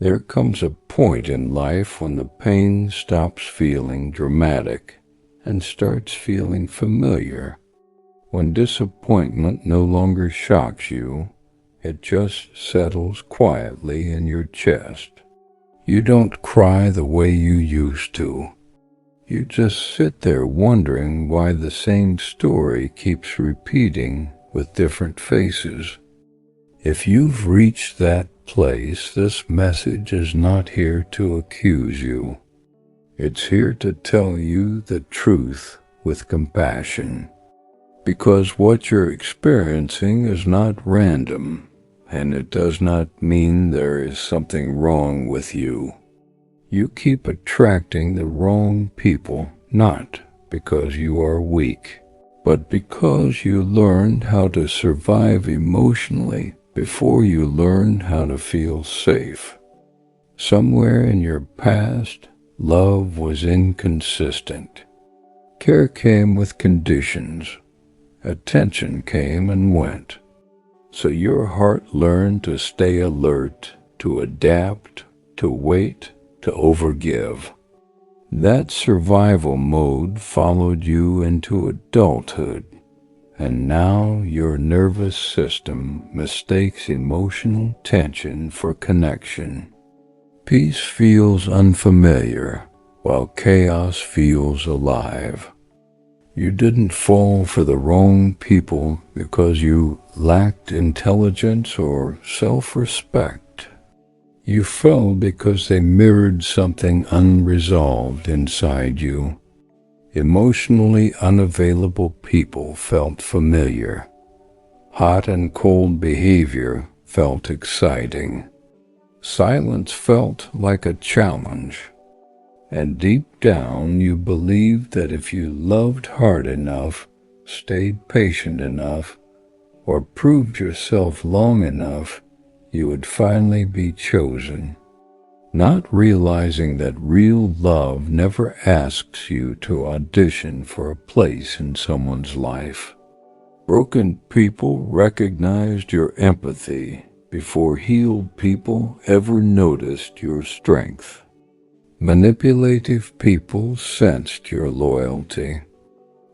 There comes a point in life when the pain stops feeling dramatic and starts feeling familiar. When disappointment no longer shocks you, it just settles quietly in your chest. You don't cry the way you used to. You just sit there wondering why the same story keeps repeating with different faces. If you've reached that place, this message is not here to accuse you. It's here to tell you the truth with compassion. Because what you're experiencing is not random, and it does not mean there is something wrong with you. You keep attracting the wrong people, not because you are weak, but because you learned how to survive emotionally before you learned how to feel safe. Somewhere in your past, love was inconsistent. Care came with conditions. Attention came and went. So your heart learned to stay alert, to adapt, to wait, to overgive. That survival mode followed you into adulthood, and now your nervous system mistakes emotional tension for connection. Peace feels unfamiliar, while chaos feels alive. You didn't fall for the wrong people because you lacked intelligence or self-respect. You fell because they mirrored something unresolved inside you. Emotionally unavailable people felt familiar. Hot and cold behavior felt exciting. Silence felt like a challenge. And deep down you believed that if you loved hard enough, stayed patient enough, or proved yourself long enough, you would finally be chosen. Not realizing that real love never asks you to audition for a place in someone's life. Broken people recognized your empathy before healed people ever noticed your strength. Manipulative people sensed your loyalty.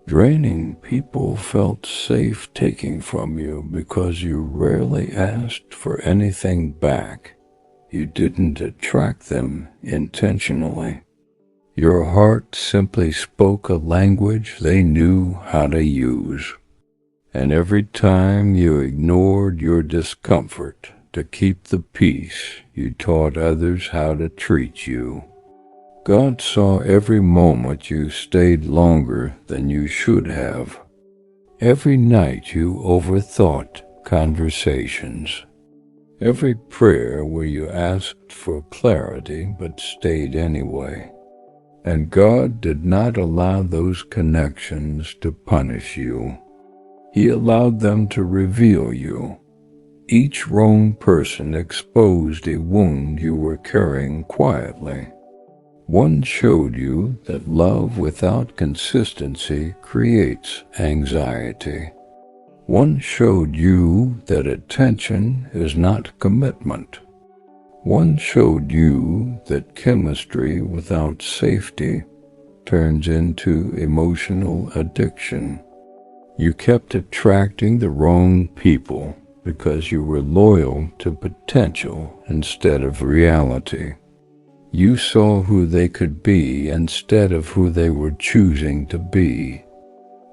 Draining people felt safe taking from you because you rarely asked for anything back. You didn't attract them intentionally. Your heart simply spoke a language they knew how to use. And every time you ignored your discomfort to keep the peace, you taught others how to treat you. God saw every moment you stayed longer than you should have. Every night you overthought conversations. Every prayer where you asked for clarity but stayed anyway. And God did not allow those connections to punish you. He allowed them to reveal you. Each wrong person exposed a wound you were carrying quietly. One showed you that love without consistency creates anxiety. One showed you that attention is not commitment. One showed you that chemistry without safety turns into emotional addiction. You kept attracting the wrong people because you were loyal to potential instead of reality. You saw who they could be instead of who they were choosing to be.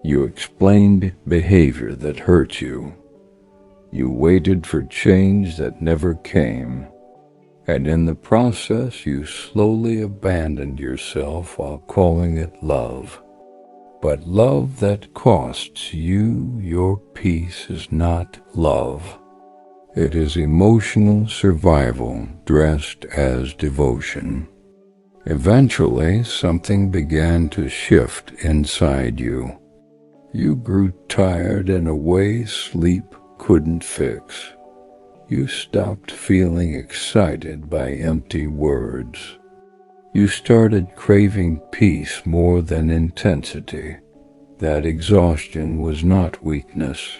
You explained behavior that hurt you. You waited for change that never came. And in the process, you slowly abandoned yourself while calling it love. But love that costs you your peace is not love. It is emotional survival dressed as devotion. Eventually, something began to shift inside you. You grew tired in a way sleep couldn't fix. You stopped feeling excited by empty words. You started craving peace more than intensity. That exhaustion was not weakness.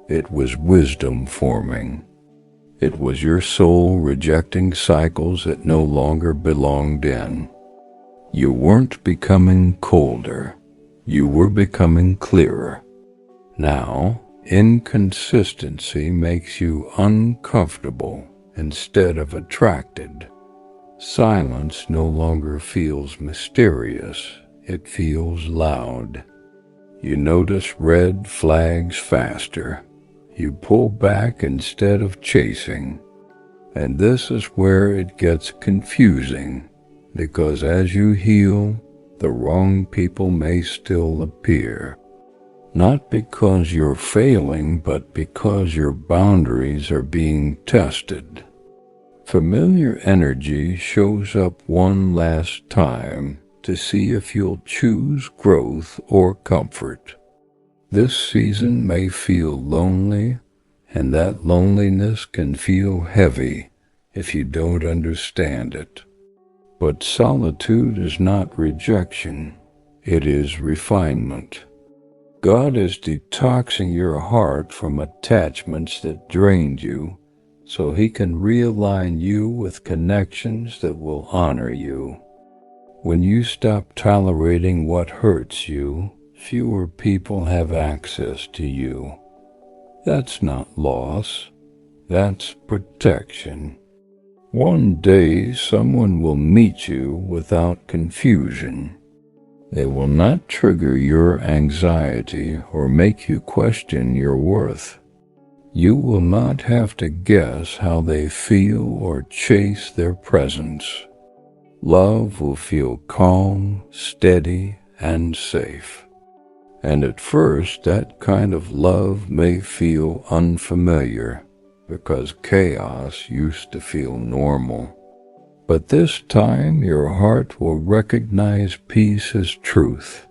It was wisdom forming. It was your soul rejecting cycles it no longer belonged in. You weren't becoming colder. You were becoming clearer. Now, inconsistency makes you uncomfortable instead of attracted. Silence no longer feels mysterious. It feels loud. You notice red flags faster. You pull back instead of chasing. And this is where it gets confusing, because as you heal, the wrong people may still appear. Not because you're failing, but because your boundaries are being tested. Familiar energy shows up one last time to see if you'll choose growth or comfort. This season may feel lonely, and that loneliness can feel heavy if you don't understand it. But solitude is not rejection, it is refinement. God is detoxing your heart from attachments that drained you, so He can realign you with connections that will honor you. When you stop tolerating what hurts you, fewer people have access to you. That's not loss, that's protection. One day someone will meet you without confusion. They will not trigger your anxiety or make you question your worth. You will not have to guess how they feel or chase their presence. Love will feel calm, steady, and safe. And at first, that kind of love may feel unfamiliar, because chaos used to feel normal. But this time, your heart will recognize peace as truth.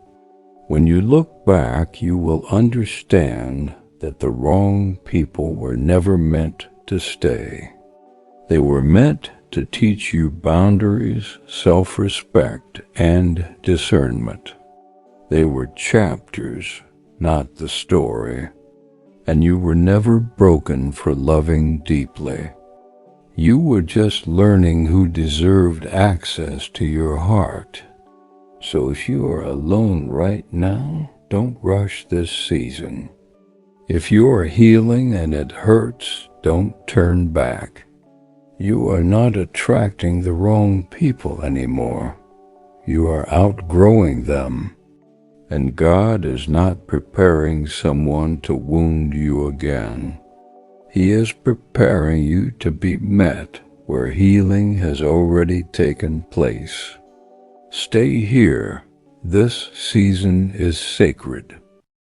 When you look back, you will understand that the wrong people were never meant to stay. They were meant to teach you boundaries, self-respect, and discernment. They were chapters, not the story, and you were never broken for loving deeply. You were just learning who deserved access to your heart. So if you are alone right now, don't rush this season. If you are healing and it hurts, don't turn back. You are not attracting the wrong people anymore. You are outgrowing them. And God is not preparing someone to wound you again. He is preparing you to be met where healing has already taken place. Stay here. This season is sacred.